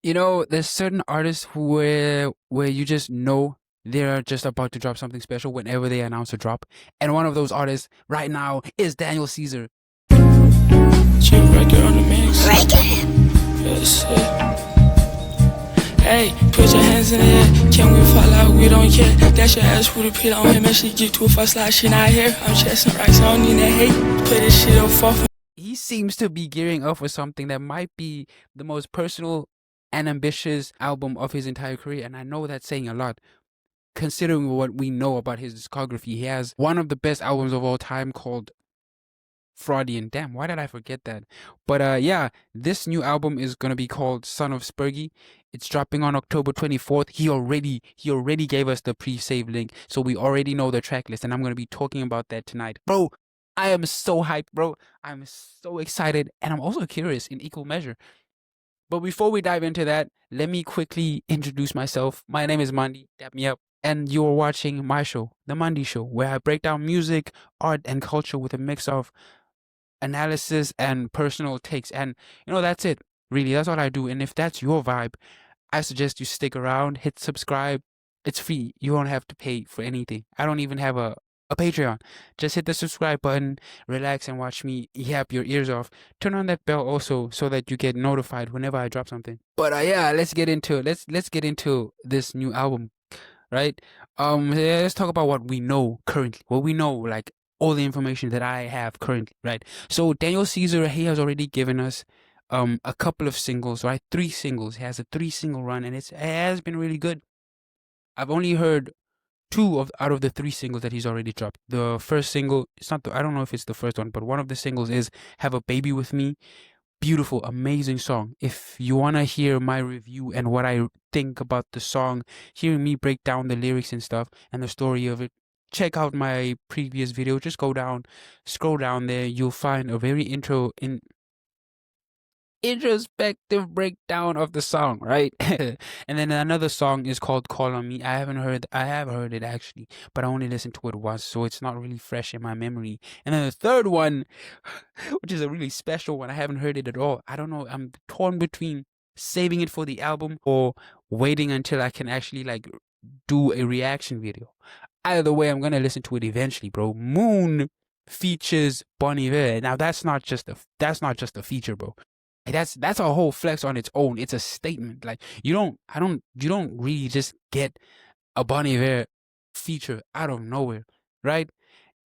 You know, there's certain artists where you just know they're just about to drop something special whenever they announce a drop. And one of those artists right now is Daniel Caesar. Chill record on the mix. Yes, Hey, put your hands in the air. Can we fall out? We don't care. Dash your ass with a pit on him and she get to a fast slide. She not here. I'm chasing racks. I don't need that hate. Put this shit up for. He seems to be gearing up for something that might be the most personal and ambitious album of his entire career. And I know that's saying a lot, considering what we know about his discography. He has one of the best albums of all time called Fraudian. Damn, why did I forget that? But yeah, this new album is gonna be called Son of Spergy. It's dropping on October 24th. He already gave us the pre-save link, so we already know the track list, and I'm gonna be talking about that tonight. Bro, I am so hyped, bro. I'm so excited, and I'm also curious in equal measure. But before we dive into that, let me quickly introduce myself. My name is Mandi, dap me up. And you're watching my show, The Mandi Show, where I break down music, art, and culture with a mix of analysis and personal takes. And that's it. Really, that's all I do. And if that's your vibe, I suggest you stick around, hit subscribe. It's free. You won't have to pay for anything. I don't even have a Patreon. Just hit the subscribe button, relax, and watch me yap your ears off. Turn on that bell also so that you get notified whenever I drop something. But yeah, let's get into it. Let's get into this new album, right? Yeah, let's talk about what we know currently. What we know, like all the information that I have currently, right? So Daniel Caesar, he has already given us a couple of singles, right? 3 singles. He has a 3 single run, and it has been really good. I've only heard out of the 3 singles that he's already dropped. The first single, I don't know if it's the first one, but one of the singles is Have a Baby with Me. Beautiful, amazing song. If you want to hear my review and what I think about the song, hearing me break down the lyrics and stuff and the story of it, check out my previous video. Just scroll down there. You'll find a very introspective breakdown of the song, right? And then another song is called Call on Me. I have heard it actually, but I only listened to it once, so it's not really fresh in my memory. And then the third one, which is a really special one, I haven't heard it at all. I don't know, I'm torn between saving it for the album or waiting until I can actually like do a reaction video. Either way, I'm gonna listen to it eventually, bro. Moon features Bon Iver. Now that's not just a feature, bro. That's a whole flex on its own. It's a statement. Like you don't really just get a Bon Iver feature out of nowhere, right?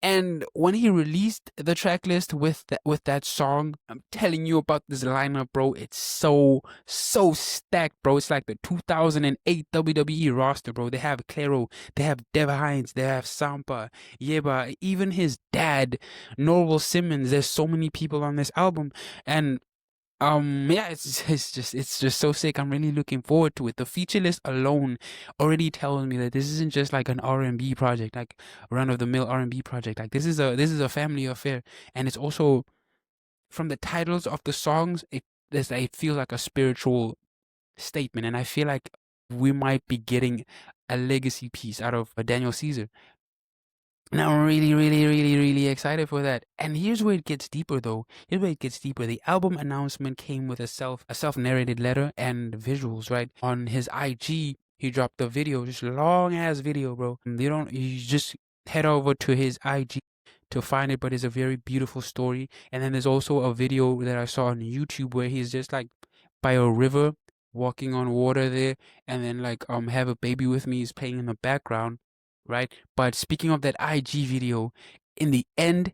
And when he released the track list with that song, I'm telling you about this lineup, bro. It's so stacked, bro. It's like the 2008 WWE roster, bro. They have Claro, they have Dev Hines, they have Sampha, Yebba, even his dad, Norval Simmons. There's so many people on this album, and yeah, it's just so sick. I'm really looking forward to it. The feature list alone already tells me that this isn't just like an R&B project, like run of the mill R&B project. Like this is a family affair, and it's also from the titles of the songs, it feels like a spiritual statement, and I feel like we might be getting a legacy piece out of Daniel Caesar. And I'm really, really, really, really excited for that. And here's where it gets deeper, though. Here's where it gets deeper. The album announcement came with a self-narrated letter and visuals, right? On his IG, he dropped the video, just long ass video, bro. You just head over to his IG to find it, but it's a very beautiful story. And then there's also a video that I saw on YouTube where he's just like by a river, walking on water there, and then like Have a Baby with Me is playing in the background, right? But speaking of that IG video, in the end,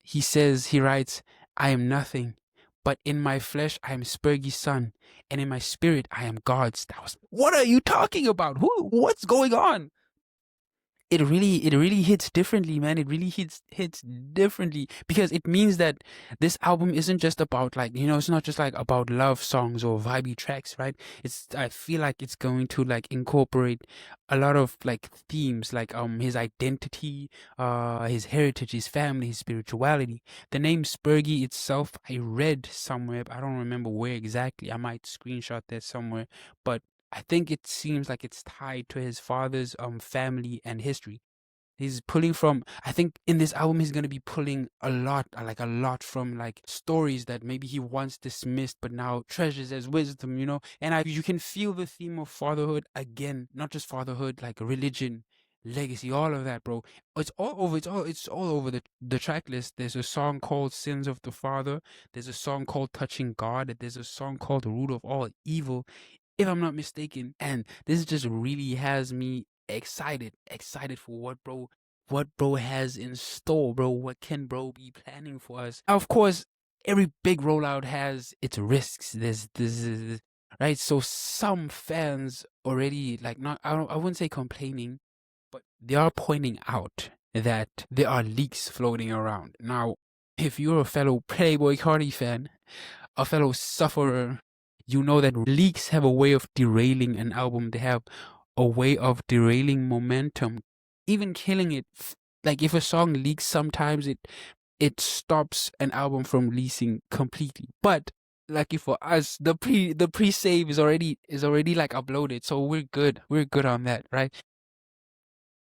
he writes, I am nothing, but in my flesh I am Spergy's son, and in my spirit I am God's. What are you talking about? What's going on? It really hits differently, man. It really hits differently because it means that this album isn't just about like, it's not just like about love songs or vibey tracks, right? I feel like it's going to like incorporate a lot of like themes like his identity, his heritage, his family, his spirituality. The name Spergy itself, I read somewhere, I don't remember where exactly. I might screenshot that somewhere, but I think it seems like it's tied to his father's family and history. He's pulling from, I think in this album he's gonna be pulling a lot, like a lot from like stories that maybe he once dismissed but now treasures as wisdom, you know. And you can feel the theme of fatherhood again, not just fatherhood, like religion, legacy, all of that, bro. It's all over. It's all over the track list. There's a song called "Sins of the Father." There's a song called "Touching God." There's a song called "The Root of All Evil," if I'm not mistaken. And this just really has me excited for what bro has in store, bro. What can bro be planning for us? Of course, every big rollout has its risks. There's this is right. So some fans already like not I wouldn't say complaining, but they are pointing out that there are leaks floating around. Now, if you're a fellow Playboy Cardi fan, a fellow sufferer, you know that leaks have a way of derailing an album. They have a way of derailing momentum, even killing it. Like if a song leaks, sometimes it stops an album from releasing completely. But lucky for us, the pre save is already like uploaded, so we're good. We're good on that, right?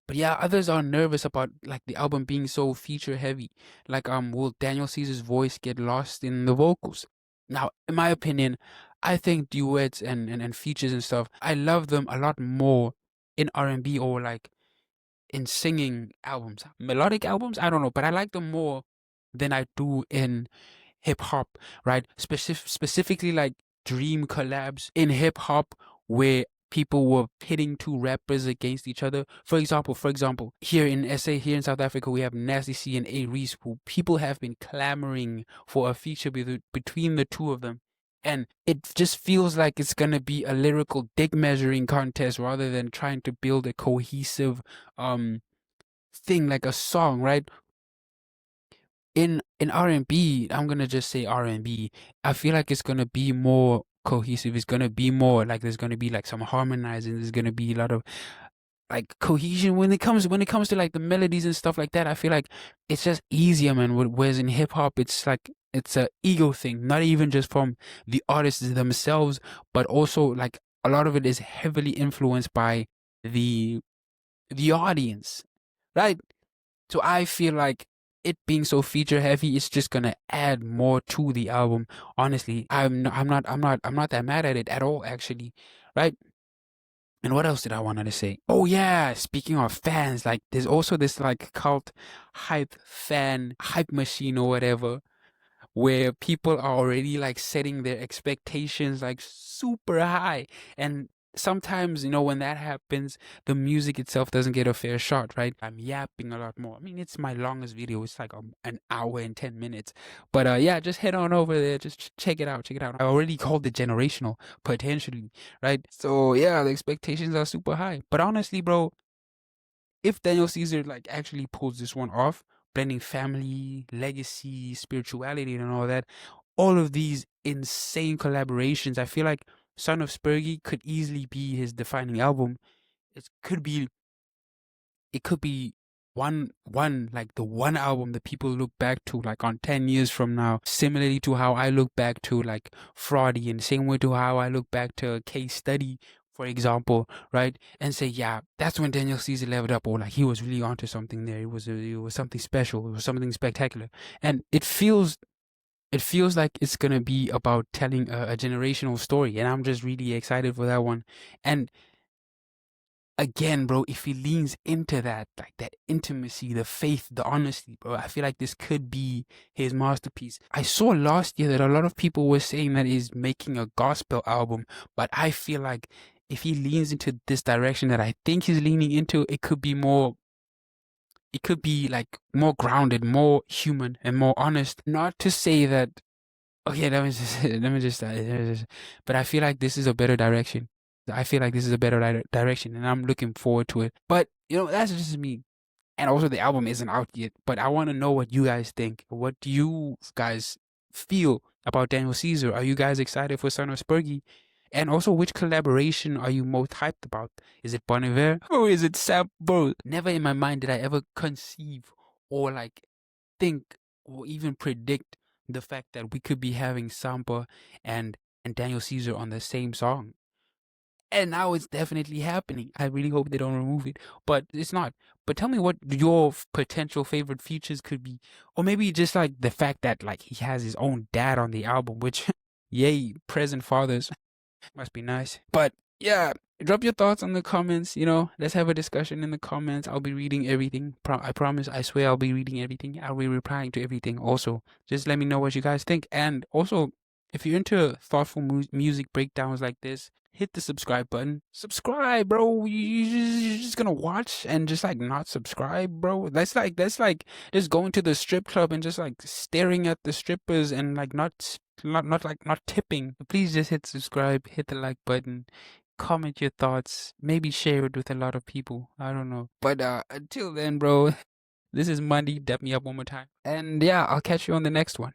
But yeah, others are nervous about like the album being so feature heavy. Like, will Daniel Caesar's voice get lost in the vocals? Now, in my opinion, I think duets and features and stuff, I love them a lot more in R&B or like in singing albums. Melodic albums, I don't know, but I like them more than I do in hip hop, right? Specifically like dream collabs in hip hop where people were pitting two rappers against each other. For example, here in SA, here in South Africa, we have Nasty C and A Reese, who people have been clamoring for a feature between the two of them. And it just feels like it's gonna be a lyrical dick measuring contest rather than trying to build a cohesive um thing like a song, right? In R&B, I'm gonna just say R&B. I feel like it's gonna be more cohesive. It's gonna be more like there's gonna be like some harmonizing. There's gonna be a lot of like cohesion when it comes to like the melodies and stuff like that. I feel like it's just easier, man. Whereas in hip hop, it's like it's a ego thing, not even just from the artists themselves, but also like a lot of it is heavily influenced by the the audience, right? So I feel like it being so feature heavy is just gonna add more to the album. Honestly, I'm not that mad at it at all, actually, right? And what else did I wanted to say? Oh yeah, speaking of fans, like there's also this like cult hype machine or whatever where people are already like setting their expectations like super high. And sometimes, when that happens, the music itself doesn't get a fair shot, right? I'm yapping a lot more. I mean, it's my longest video. It's like an hour and 10 minutes. But yeah, just head on over there. Just check it out. Check it out. I already called it generational, potentially, right? So yeah, the expectations are super high. But honestly, bro, if Daniel Caesar like actually pulls this one off, blending family, legacy, spirituality, and all that, all of these insane collaborations, I feel like Son of Spergy could easily be his defining album. It could be one like the one album that people look back to like on 10 years from now, similarly to how I look back to like Fraudy, and same way to how I look back to Case Study, for example, right? And say, yeah, that's when Daniel Caesar leveled up, or like he was really onto something there. It was something special. It was something spectacular. And it feels like it's gonna be about telling a generational story, and I'm just really excited for that one. And again, bro, if he leans into that, like that intimacy, the faith, the honesty, bro, I feel like this could be his masterpiece. I saw last year that a lot of people were saying that he's making a gospel album, but I feel like if he leans into this direction that I think he's leaning into, it could be like more grounded, more human, and more honest. Not to say that, okay, let me just, but I feel like this is a better direction. I feel like this is a better direction, and I'm looking forward to it. But that's just me. And also, the album isn't out yet. But I want to know what you guys think. What do you guys feel about Daniel Caesar? Are you guys excited for Son of Spergy? And also, which collaboration are you most hyped about? Is it Bon Iver or is it Sampha? Bro, never in my mind did I ever conceive or like think or even predict the fact that we could be having Sampha and Daniel Caesar on the same song. And now it's definitely happening. I really hope they don't remove it, but it's not. But tell me what your potential favorite features could be, or maybe just like the fact that like he has his own dad on the album, which, yay, present fathers. Must be nice. But yeah, drop your thoughts on the comments. Let's have a discussion in the comments. I'll be reading everything. I promise. I swear I'll be reading everything. I'll be replying to everything. Also, just let me know what you guys think. And also, if you're into thoughtful music breakdowns like this, hit the subscribe button. Subscribe, bro. You're just gonna watch and just like not subscribe, bro. That's like just going to the strip club and just like staring at the strippers and like not tipping. Please just hit subscribe, hit the like button, comment your thoughts, maybe share it with a lot of people. I don't know. But until then, bro, this is Mandi. Dap me up one more time. And yeah, I'll catch you on the next one.